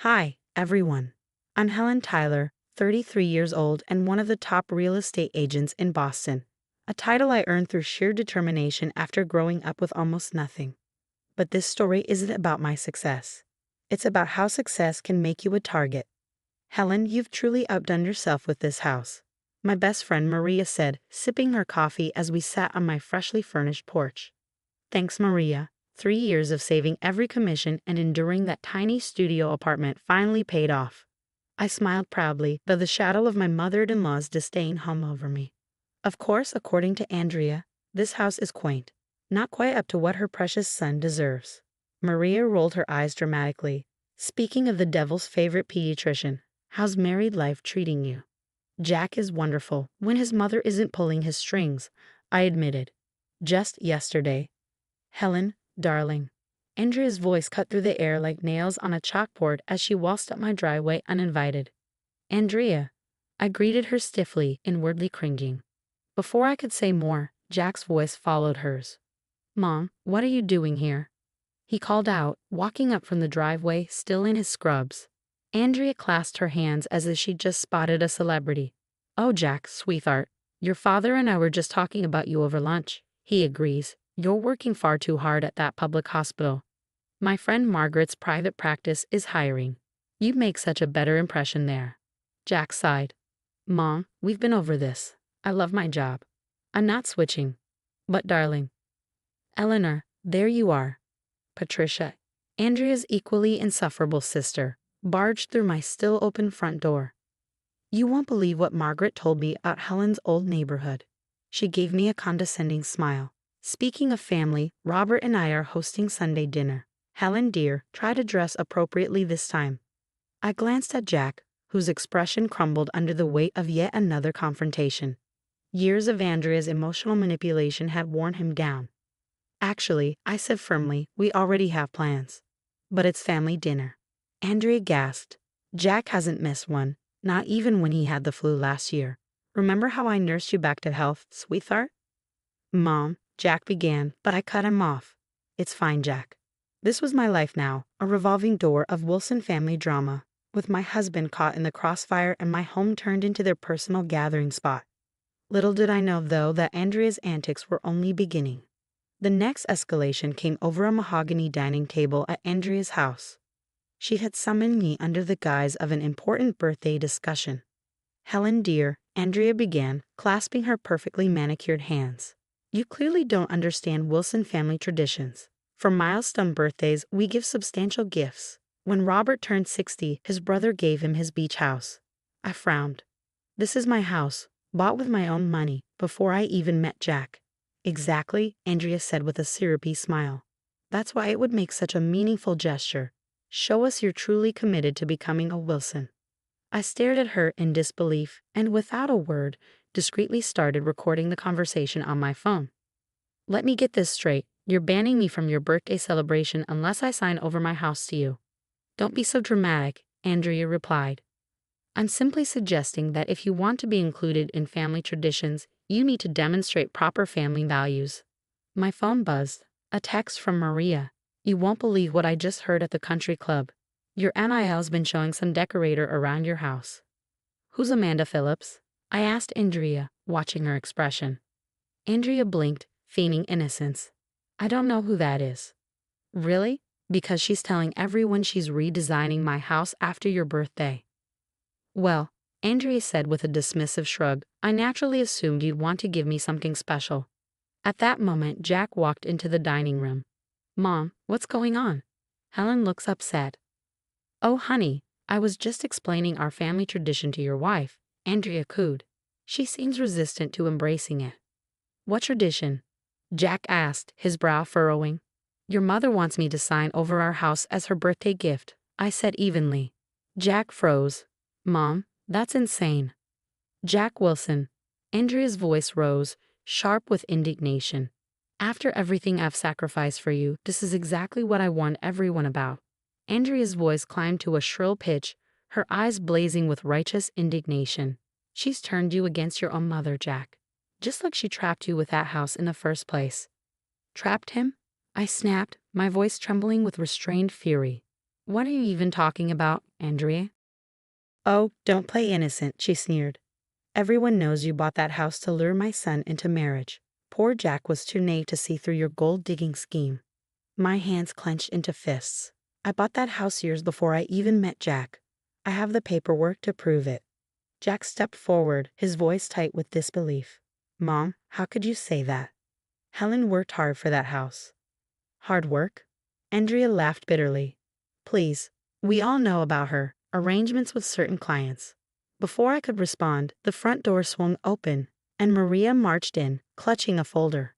Hi, everyone. I'm Helen Tyler, 33 years old and one of the top real estate agents in Boston, a title I earned through sheer determination after growing up with almost nothing. But this story isn't about my success. It's about how success can make you a target. Helen, you've truly outdone yourself with this house, my best friend Maria said, sipping her coffee as we sat on my freshly furnished porch. Thanks, Maria. 3 years of saving every commission and enduring that tiny studio apartment finally paid off. I smiled proudly, though the shadow of my mother-in-law's disdain hung over me. Of course, according to Andrea, this house is quaint, not quite up to what her precious son deserves. Maria rolled her eyes dramatically. Speaking of the devil's favorite pediatrician, how's married life treating you? Jack is wonderful when his mother isn't pulling his strings, I admitted. Just yesterday. Helen, darling. Andrea's voice cut through the air like nails on a chalkboard as she waltzed up my driveway uninvited. Andrea. I greeted her stiffly, inwardly cringing. Before I could say more, Jack's voice followed hers. Mom, what are you doing here? He called out, walking up from the driveway, still in his scrubs. Andrea clasped her hands as if she'd just spotted a celebrity. Oh, Jack, sweetheart. Your father and I were just talking about you over lunch. He agrees. You're working far too hard at that public hospital. My friend Margaret's private practice is hiring. You'd make such a better impression there. Jack sighed. Mom, we've been over this. I love my job. I'm not switching. But darling. Eleanor, there you are. Patricia, Andrea's equally insufferable sister, barged through my still open front door. You won't believe what Margaret told me about Helen's old neighborhood. She gave me a condescending smile. Speaking of family, Robert and I are hosting Sunday dinner. Helen, dear, try to dress appropriately this time. I glanced at Jack, whose expression crumbled under the weight of yet another confrontation. Years of Andrea's emotional manipulation had worn him down. Actually, I said firmly, we already have plans. But it's family dinner. Andrea gasped. Jack hasn't missed one, not even when he had the flu last year. Remember how I nursed you back to health, sweetheart? Mom, Jack began, but I cut him off. It's fine, Jack. This was my life now, a revolving door of Wilson family drama, with my husband caught in the crossfire and my home turned into their personal gathering spot. Little did I know, though, that Andrea's antics were only beginning. The next escalation came over a mahogany dining table at Andrea's house. She had summoned me under the guise of an important birthday discussion. Helen, dear, Andrea began, clasping her perfectly manicured hands. You clearly don't understand Wilson family traditions. For milestone birthdays, we give substantial gifts. When Robert turned 60, his brother gave him his beach house. I frowned. This is my house, bought with my own money, before I even met Jack. Exactly, Andrea said with a syrupy smile. That's why it would make such a meaningful gesture. Show us you're truly committed to becoming a Wilson. I stared at her in disbelief, and without a word, discreetly started recording the conversation on my phone. Let me get this straight. You're banning me from your birthday celebration unless I sign over my house to you. Don't be so dramatic, Andrea replied. I'm simply suggesting that if you want to be included in family traditions, you need to demonstrate proper family values. My phone buzzed. A text from Maria. You won't believe what I just heard at the country club. Your NIL's been showing some decorator around your house. Who's Amanda Phillips? I asked Andrea, watching her expression. Andrea blinked, feigning innocence. I don't know who that is. Really? Because she's telling everyone she's redesigning my house after your birthday. Well, Andrea said with a dismissive shrug, I naturally assumed you'd want to give me something special. At that moment, Jack walked into the dining room. Mom, what's going on? Helen looks upset. Oh, honey, I was just explaining our family tradition to your wife, Andrea cooed. She seems resistant to embracing it. What tradition? Jack asked, his brow furrowing. Your mother wants me to sign over our house as her birthday gift, I said evenly. Jack froze. Mom, that's insane. Jack Wilson. Andrea's voice rose, sharp with indignation. After everything I've sacrificed for you, this is exactly what I warned everyone about. Andrea's voice climbed to a shrill pitch, her eyes blazing with righteous indignation. She's turned you against your own mother, Jack. Just like she trapped you with that house in the first place. Trapped him? I snapped, my voice trembling with restrained fury. What are you even talking about? Andrea? Oh, don't play innocent, she sneered. Everyone knows you bought that house to lure my son into marriage. Poor Jack was too naive to see through your gold-digging scheme. My hands clenched into fists. I bought that house years before I even met Jack. I have the paperwork to prove it. Jack stepped forward, his voice tight with disbelief. Mom, how could you say that? Helen worked hard for that house. Hard work? Andrea laughed bitterly. Please, we all know about her arrangements with certain clients. Before I could respond, the front door swung open, and Maria marched in, clutching a folder.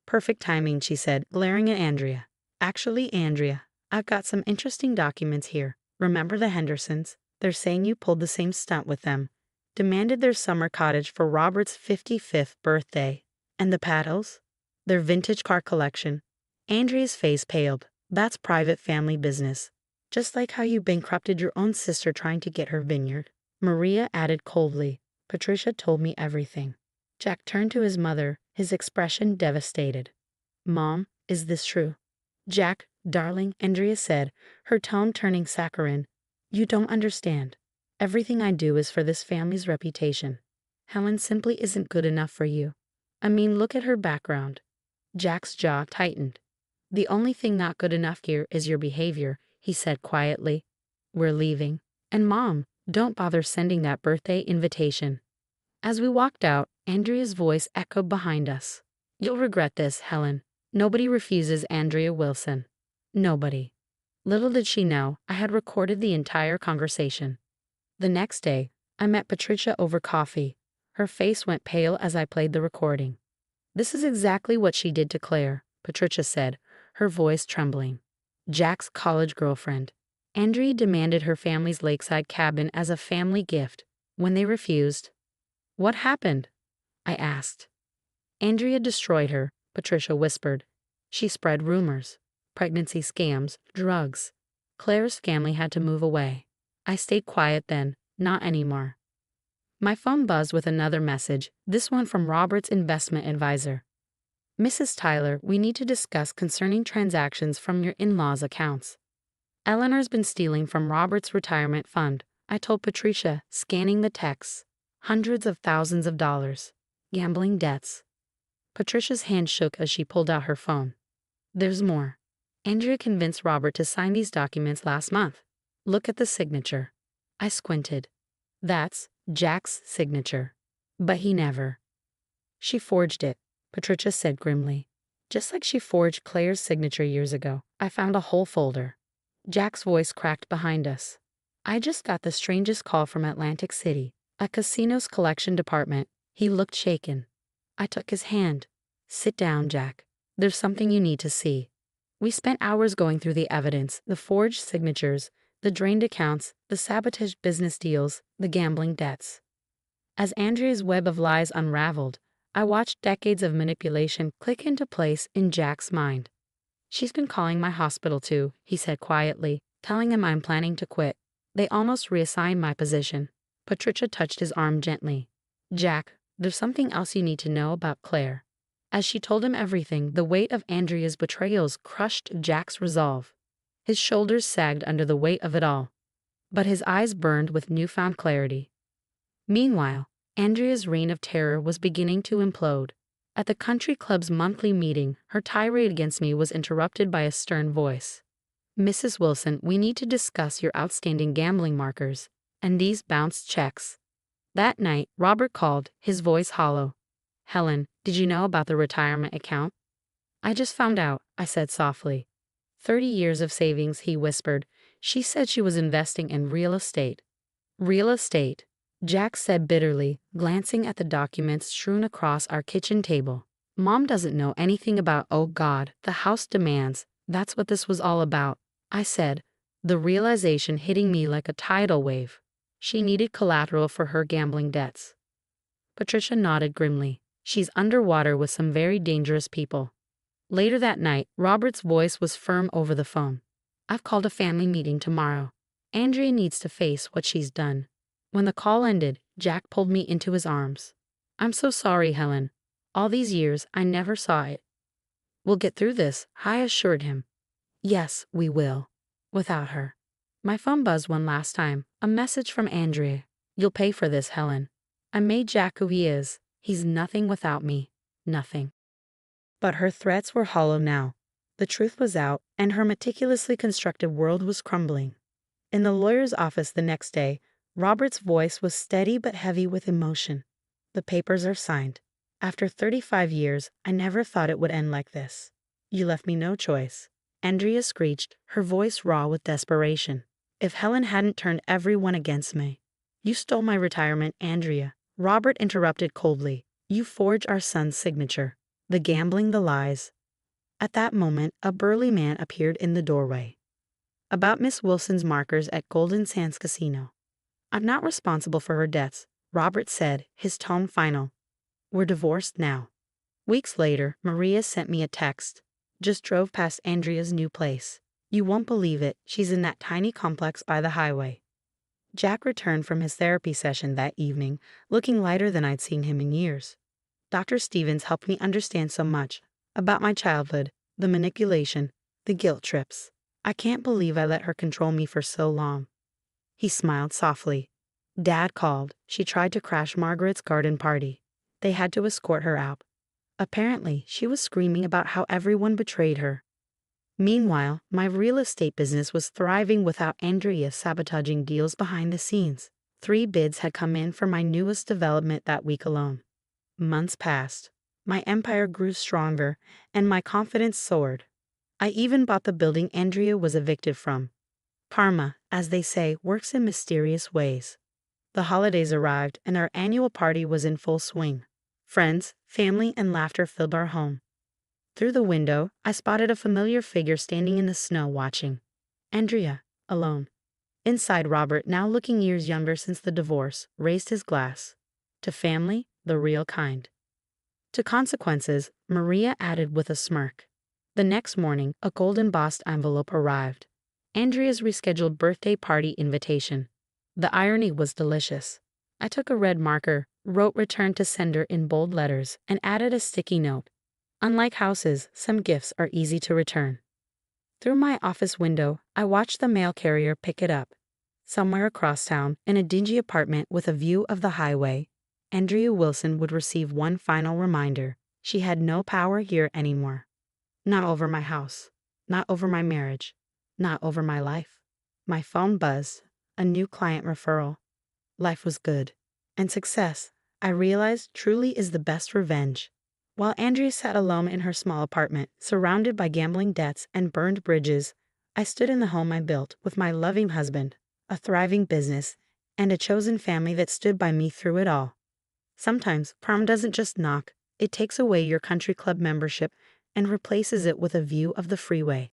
Perfect timing, she said, glaring at Andrea. Actually, Andrea, I've got some interesting documents here. Remember the Hendersons? They're saying you pulled the same stunt with them. Demanded their summer cottage for Robert's 55th birthday. And the Paddles? Their vintage car collection. Andrea's face paled. That's private family business. Just like how you bankrupted your own sister trying to get her vineyard. Maria added coldly. Patricia told me everything. Jack turned to his mother, his expression devastated. Mom, is this true? Jack, darling, Andrea said, her tone turning saccharine. You don't understand. Everything I do is for this family's reputation. Helen simply isn't good enough for you. I mean, look at her background. Jack's jaw tightened. The only thing not good enough here is your behavior, he said quietly. We're leaving. And Mom, don't bother sending that birthday invitation. As we walked out, Andrea's voice echoed behind us. You'll regret this, Helen. Nobody refuses Andrea Wilson. Nobody. Little did she know, I had recorded the entire conversation. The next day, I met Patricia over coffee. Her face went pale as I played the recording. This is exactly what she did to Claire, Patricia said, her voice trembling. Jack's college girlfriend. Andrea demanded her family's lakeside cabin as a family gift. When they refused, what happened? I asked. Andrea destroyed her, Patricia whispered. She spread rumors. Pregnancy scams, drugs. Claire's family had to move away. I stayed quiet then, not anymore. My phone buzzed with another message, this one from Robert's investment advisor. Mrs. Tyler, we need to discuss concerning transactions from your in-laws' accounts. Eleanor's been stealing from Robert's retirement fund, I told Patricia, scanning the texts. Hundreds of thousands of dollars. Gambling debts. Patricia's hand shook as she pulled out her phone. There's more. Andrea convinced Robert to sign these documents last month. Look at the signature. I squinted. That's Jack's signature. But he never. She forged it, Patricia said grimly. Just like she forged Claire's signature years ago. I found a whole folder. Jack's voice cracked behind us. I just got the strangest call from Atlantic City, a casino's collection department. He looked shaken. I took his hand. Sit down, Jack. There's something you need to see. We spent hours going through the evidence, the forged signatures, the drained accounts, the sabotaged business deals, the gambling debts. As Andrea's web of lies unraveled, I watched decades of manipulation click into place in Jack's mind. She's been calling my hospital too, he said quietly, telling him I'm planning to quit. They almost reassigned my position. Patricia touched his arm gently. Jack, there's something else you need to know about Claire. As she told him everything, the weight of Andrea's betrayals crushed Jack's resolve. His shoulders sagged under the weight of it all. But his eyes burned with newfound clarity. Meanwhile, Andrea's reign of terror was beginning to implode. At the country club's monthly meeting, her tirade against me was interrupted by a stern voice. Mrs. Wilson, we need to discuss your outstanding gambling markers and these bounced checks. That night, Robert called, his voice hollow. Helen, did you know about the retirement account? I just found out, I said softly. 30 years of savings, he whispered. She said she was investing in real estate. Real estate, Jack said bitterly, glancing at the documents strewn across our kitchen table. Mom doesn't know anything about, oh God, the house demands. That's what this was all about, I said, the realization hitting me like a tidal wave. She needed collateral for her gambling debts. Patricia nodded grimly. She's underwater with some very dangerous people. Later that night, Robert's voice was firm over the phone. I've called a family meeting tomorrow. Andrea needs to face what she's done. When the call ended, Jack pulled me into his arms. I'm so sorry, Helen. All these years, I never saw it. We'll get through this, I assured him. Yes, we will. Without her. My phone buzzed one last time. A message from Andrea. You'll pay for this, Helen. I made Jack who he is. He's nothing without me. Nothing. But her threats were hollow now. The truth was out, and her meticulously constructed world was crumbling. In the lawyer's office the next day, Robert's voice was steady but heavy with emotion. The papers are signed. After 35 years, I never thought it would end like this. You left me no choice. Andrea screeched, her voice raw with desperation. If Helen hadn't turned everyone against me. You stole my retirement, Andrea. Robert interrupted coldly. You forged our son's signature. The gambling, the lies. At that moment, a burly man appeared in the doorway. About Miss Wilson's markers at Golden Sands Casino. I'm not responsible for her deaths, Robert said, his tone final. We're divorced now. Weeks later, Maria sent me a text. Just drove past Andrea's new place. You won't believe it, she's in that tiny complex by the highway. Jack returned from his therapy session that evening, looking lighter than I'd seen him in years. Dr. Stevens helped me understand so much about my childhood, the manipulation, the guilt trips. I can't believe I let her control me for so long. He smiled softly. Dad called. She tried to crash Margaret's garden party. They had to escort her out. Apparently, she was screaming about how everyone betrayed her. Meanwhile, my real estate business was thriving without Andrea sabotaging deals behind the scenes. 3 bids had come in for my newest development that week alone. Months passed. My empire grew stronger, and my confidence soared. I even bought the building Andrea was evicted from. Karma, as they say, works in mysterious ways. The holidays arrived, and our annual party was in full swing. Friends, family, and laughter filled our home. Through the window, I spotted a familiar figure standing in the snow watching. Andrea, alone. Inside, Robert, now looking years younger since the divorce, raised his glass. To family, the real kind. To consequences, Maria added with a smirk. The next morning, a gold embossed envelope arrived. Andrea's rescheduled birthday party invitation. The irony was delicious. I took a red marker, wrote return to sender in bold letters, and added a sticky note. Unlike houses, some gifts are easy to return. Through my office window, I watched the mail carrier pick it up. Somewhere across town, in a dingy apartment with a view of the highway, Andrea Wilson would receive one final reminder. She had no power here anymore. Not over my house. Not over my marriage. Not over my life. My phone buzzed. A new client referral. Life was good. And success, I realized, truly is the best revenge. While Andrea sat alone in her small apartment, surrounded by gambling debts and burned bridges, I stood in the home I built with my loving husband, a thriving business, and a chosen family that stood by me through it all. Sometimes, karma doesn't just knock, it takes away your country club membership and replaces it with a view of the freeway.